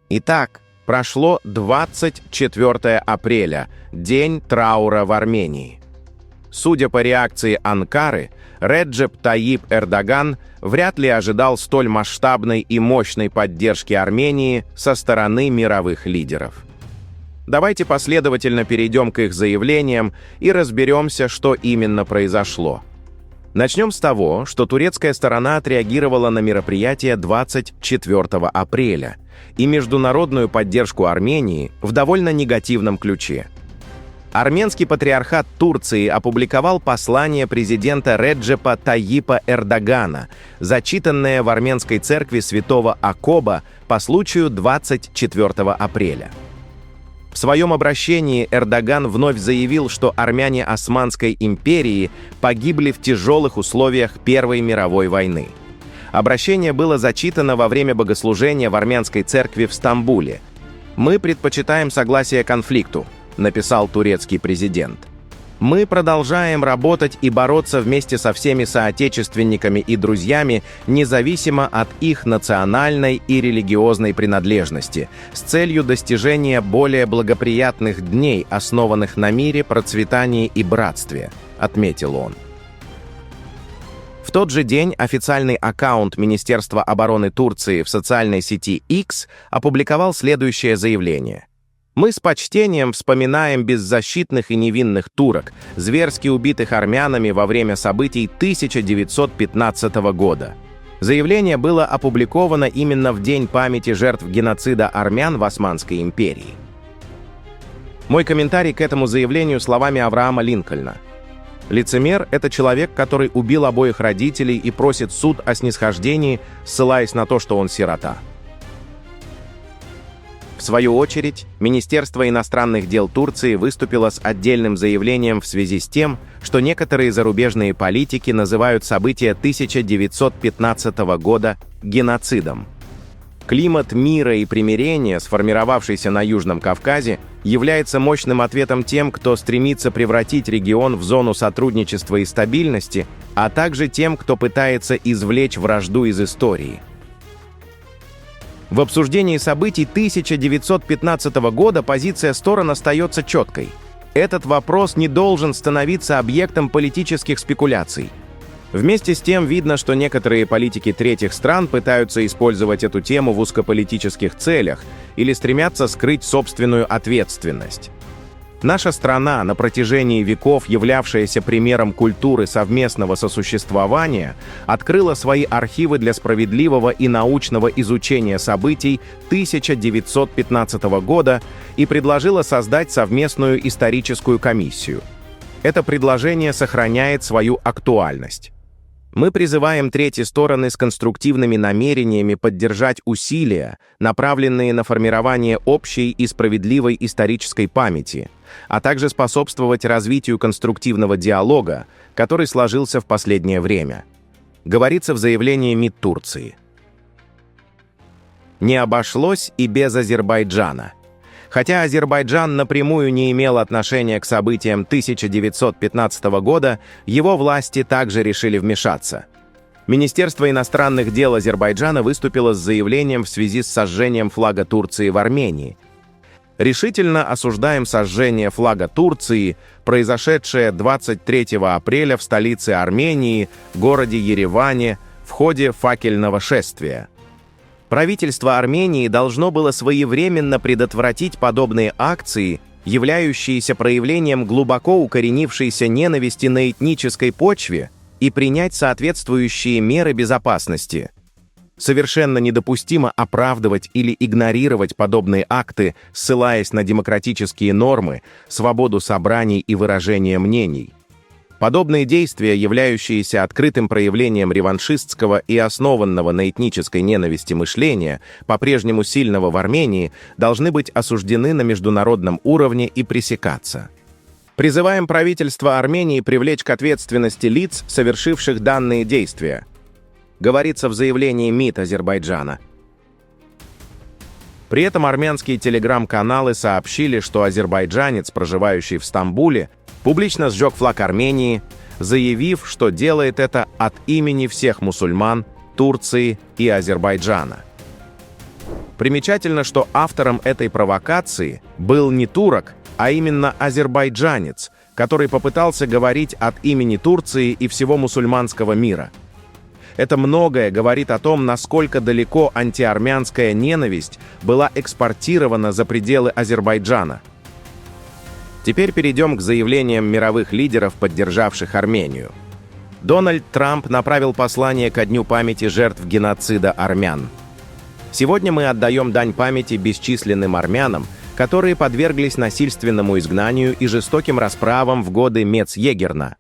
Итак, прошло 24 апреля, день траура в Армении. Судя по реакции Анкары, Реджеп Тайип Эрдоган вряд ли ожидал столь масштабной и мощной поддержки Армении со стороны мировых лидеров. Давайте последовательно перейдем к их заявлениям и разберемся, что именно произошло. Начнем с того, что турецкая сторона отреагировала на мероприятие 24 апреля и международную поддержку Армении в довольно негативном ключе. Армянский патриархат Турции опубликовал послание президента Реджепа Тайипа Эрдогана, зачитанное в армянской церкви святого Акоба по случаю 24 апреля. В своем обращении Эрдоган вновь заявил, что армяне Османской империи погибли в тяжелых условиях Первой мировой войны. Обращение было зачитано во время богослужения в армянской церкви в Стамбуле. «Мы предпочитаем согласие конфликту», — написал турецкий президент. «Мы продолжаем работать и бороться вместе со всеми соотечественниками и друзьями, независимо от их национальной и религиозной принадлежности, с целью достижения более благоприятных дней, основанных на мире, процветании и братстве», — отметил он. В тот же день официальный аккаунт Министерства обороны Турции в социальной сети X опубликовал следующее заявление. «Мы с почтением вспоминаем беззащитных и невинных турок, зверски убитых армянами во время событий 1915 года». Заявление было опубликовано именно в День памяти жертв геноцида армян в Османской империи. Мой комментарий к этому заявлению словами Авраама Линкольна. Лицемер — это человек, который убил обоих родителей и просит суд о снисхождении, ссылаясь на то, что он сирота. В свою очередь, Министерство иностранных дел Турции выступило с отдельным заявлением в связи с тем, что некоторые зарубежные политики называют события 1915 года геноцидом. Климат мира и примирения, сформировавшийся на Южном Кавказе, является мощным ответом тем, кто стремится превратить регион в зону сотрудничества и стабильности, а также тем, кто пытается извлечь вражду из истории. В обсуждении событий 1915 года позиция сторон остается четкой. Этот вопрос не должен становиться объектом политических спекуляций. Вместе с тем видно, что некоторые политики третьих стран пытаются использовать эту тему в узкополитических целях или стремятся скрыть собственную ответственность. Наша страна, на протяжении веков являвшаяся примером культуры совместного сосуществования, открыла свои архивы для справедливого и научного изучения событий 1915 года и предложила создать совместную историческую комиссию. Это предложение сохраняет свою актуальность. Мы призываем третьи стороны с конструктивными намерениями поддержать усилия, направленные на формирование общей и справедливой исторической памяти, а также способствовать развитию конструктивного диалога, который сложился в последнее время. Говорится в заявлении МИД Турции. Не обошлось и без Азербайджана. Хотя Азербайджан напрямую не имел отношения к событиям 1915 года, его власти также решили вмешаться. Министерство иностранных дел Азербайджана выступило с заявлением в связи с сожжением флага Турции в Армении. Решительно осуждаем сожжение флага Турции, произошедшее 23 апреля в столице Армении, городе Ереване, в ходе факельного шествия. Правительство Армении должно было своевременно предотвратить подобные акции, являющиеся проявлением глубоко укоренившейся ненависти на этнической почве, и принять соответствующие меры безопасности. Совершенно недопустимо оправдывать или игнорировать подобные акты, ссылаясь на демократические нормы, свободу собраний и выражения мнений. Подобные действия, являющиеся открытым проявлением реваншистского и основанного на этнической ненависти мышления, по-прежнему сильного в Армении, должны быть осуждены на международном уровне и пресекаться. Призываем правительство Армении привлечь к ответственности лиц, совершивших данные действия. Говорится в заявлении МИД Азербайджана. При этом армянские телеграм-каналы сообщили, что азербайджанец, проживающий в Стамбуле, публично сжег флаг Армении, заявив, что делает это от имени всех мусульман, Турции и Азербайджана. Примечательно, что автором этой провокации был не турок, а именно азербайджанец, который попытался говорить от имени Турции и всего мусульманского мира. Это многое говорит о том, насколько далеко антиармянская ненависть была экспортирована за пределы Азербайджана. Теперь перейдем к заявлениям мировых лидеров, поддержавших Армению. Дональд Трамп направил послание ко Дню памяти жертв геноцида армян. Сегодня мы отдаем дань памяти бесчисленным армянам, которые подверглись насильственному изгнанию и жестоким расправам в годы Мецъегерна.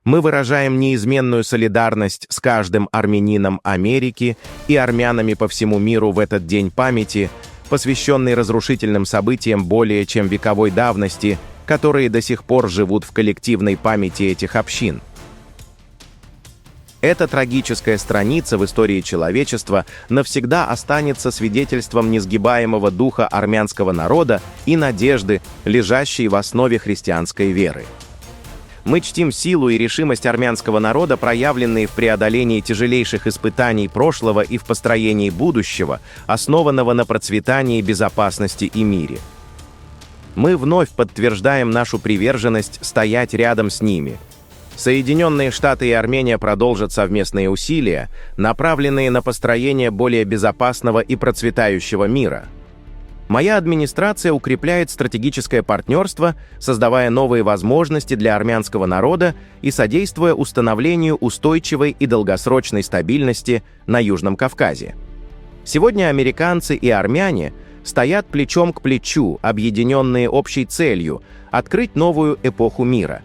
Мы выражаем неизменную солидарность с каждым армянином Америки и армянами по всему миру в этот день памяти, посвященный разрушительным событиям более чем вековой давности, которые до сих пор живут в коллективной памяти этих общин. Эта трагическая страница в истории человечества навсегда останется свидетельством несгибаемого духа армянского народа и надежды, лежащей в основе христианской веры. Мы чтим силу и решимость армянского народа, проявленные в преодолении тяжелейших испытаний прошлого и в построении будущего, основанного на процветании, безопасности и мире. Мы вновь подтверждаем нашу приверженность стоять рядом с ними. Соединенные Штаты и Армения продолжат совместные усилия, направленные на построение более безопасного и процветающего мира. Моя администрация укрепляет стратегическое партнерство, создавая новые возможности для армянского народа и содействуя установлению устойчивой и долгосрочной стабильности на Южном Кавказе. Сегодня американцы и армяне стоят плечом к плечу, объединенные общей целью – открыть новую эпоху мира.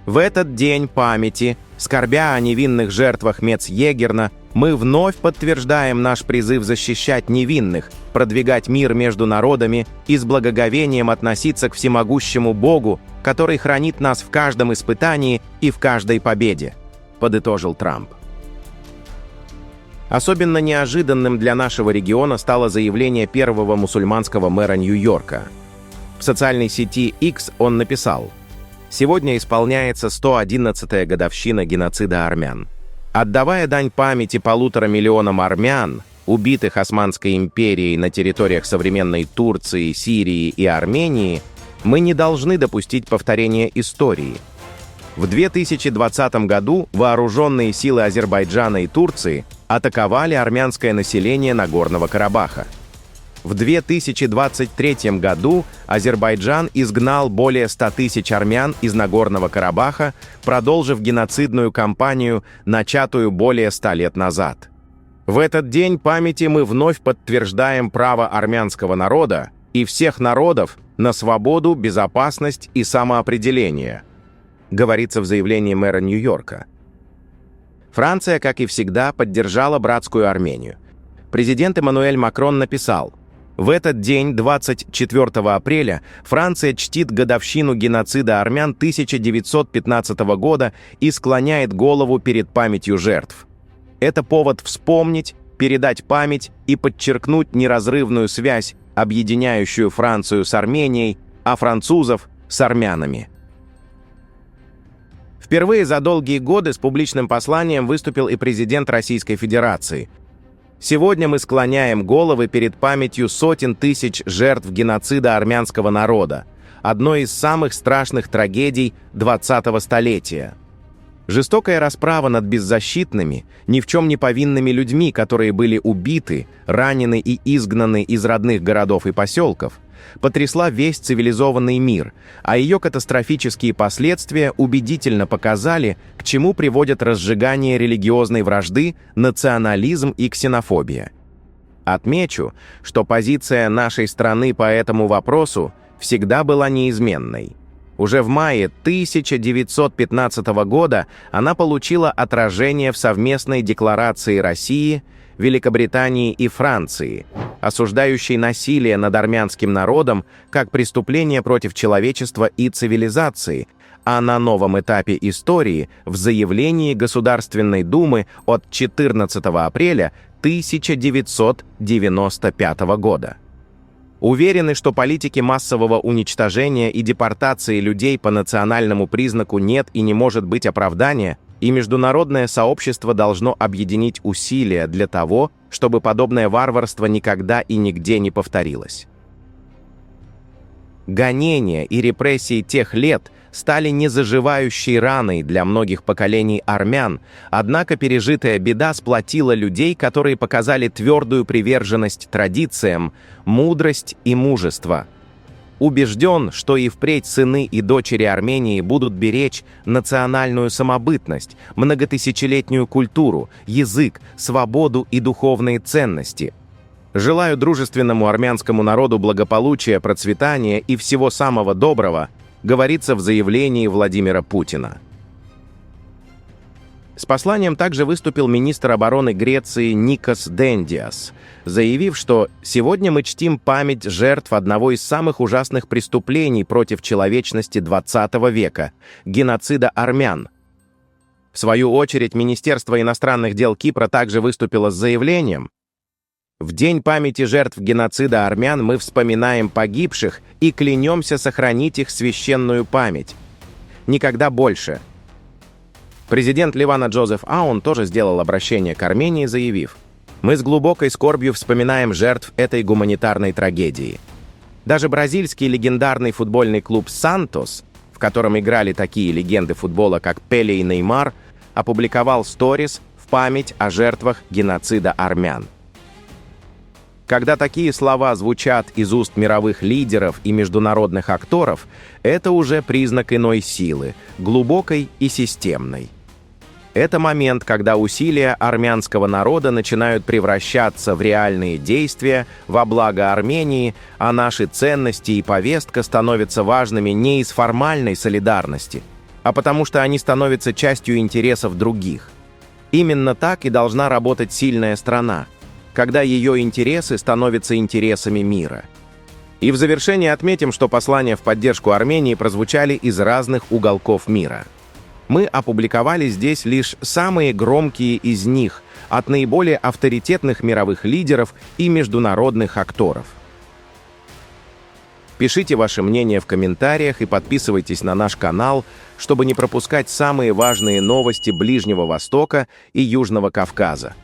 В этот день памяти, скорбя о невинных жертвах Мецъегерна, мы вновь подтверждаем наш призыв защищать невинных, продвигать мир между народами и с благоговением относиться к всемогущему Богу, который хранит нас в каждом испытании и в каждой победе, подытожил Трамп. Особенно неожиданным для нашего региона стало заявление первого мусульманского мэра Нью-Йорка. В социальной сети X он написал: «Сегодня исполняется 111-я годовщина геноцида армян. Отдавая дань памяти 1,5 миллиона армян, убитых Османской империей на территориях современной Турции, Сирии и Армении, мы не должны допустить повторения истории. В 2020 году вооруженные силы Азербайджана и Турции атаковали армянское население Нагорного Карабаха. В 2023 году Азербайджан изгнал более 100 тысяч армян из Нагорного Карабаха, продолжив геноцидную кампанию, начатую более 100 лет назад. В этот день памяти мы вновь подтверждаем право армянского народа и всех народов на свободу, безопасность и самоопределение», говорится в заявлении мэра Нью-Йорка. Франция, как и всегда, поддержала братскую Армению. Президент Эммануэль Макрон написал: «В этот день, 24 апреля, Франция чтит годовщину геноцида армян 1915 года и склоняет голову перед памятью жертв. Это повод вспомнить, передать память и подчеркнуть неразрывную связь, объединяющую Францию с Арменией, а французов с армянами». Впервые за долгие годы с публичным посланием выступил и президент Российской Федерации. «Сегодня мы склоняем головы перед памятью сотен тысяч жертв геноцида армянского народа, одной из самых страшных трагедий 20-го столетия. Жестокая расправа над беззащитными, ни в чем не повинными людьми, которые были убиты, ранены и изгнаны из родных городов и поселков, потрясла весь цивилизованный мир, а ее катастрофические последствия убедительно показали, к чему приводят разжигание религиозной вражды, национализм и ксенофобия. Отмечу, что позиция нашей страны по этому вопросу всегда была неизменной. Уже в мае 1915 года она получила отражение в совместной декларации России, Великобритании и Франции, осуждающей насилие над армянским народом как преступление против человечества и цивилизации, а на новом этапе истории в заявлении Государственной Думы от 14 апреля 1995 года. Уверены, что политики массового уничтожения и депортации людей по национальному признаку нет и не может быть оправдания, и международное сообщество должно объединить усилия для того, чтобы подобное варварство никогда и нигде не повторилось. Гонения и репрессии тех лет стали незаживающей раной для многих поколений армян, однако пережитая беда сплотила людей, которые показали твердую приверженность традициям, мудрость и мужество. Убежден, что и впредь сыны и дочери Армении будут беречь национальную самобытность, многотысячелетнюю культуру, язык, свободу и духовные ценности. Желаю дружественному армянскому народу благополучия, процветания и всего самого доброго, говорится в заявлении Владимира Путина. С посланием также выступил министр обороны Греции Никос Дендиас, заявив, что «сегодня мы чтим память жертв одного из самых ужасных преступлений против человечности XX века – геноцида армян». В свою очередь, Министерство иностранных дел Кипра также выступило с заявлением: «В день памяти жертв геноцида армян мы вспоминаем погибших и клянемся сохранить их священную память. Никогда больше». Президент Ливана Джозеф Аун тоже сделал обращение к Армении, заявив: «Мы с глубокой скорбью вспоминаем жертв этой гуманитарной трагедии». Даже бразильский легендарный футбольный клуб «Сантос», в котором играли такие легенды футбола, как Пеле и Неймар, опубликовал сторис в память о жертвах геноцида армян. Когда такие слова звучат из уст мировых лидеров и международных акторов, это уже признак иной силы, глубокой и системной. Это момент, когда усилия армянского народа начинают превращаться в реальные действия во благо Армении, а наши ценности и повестка становятся важными не из формальной солидарности, а потому что они становятся частью интересов других. Именно так и должна работать сильная страна, когда ее интересы становятся интересами мира. И в завершение отметим, что послания в поддержку Армении прозвучали из разных уголков мира. Мы опубликовали здесь лишь самые громкие из них от наиболее авторитетных мировых лидеров и международных акторов. Пишите ваше мнение в комментариях и подписывайтесь на наш канал, чтобы не пропускать самые важные новости Ближнего Востока и Южного Кавказа.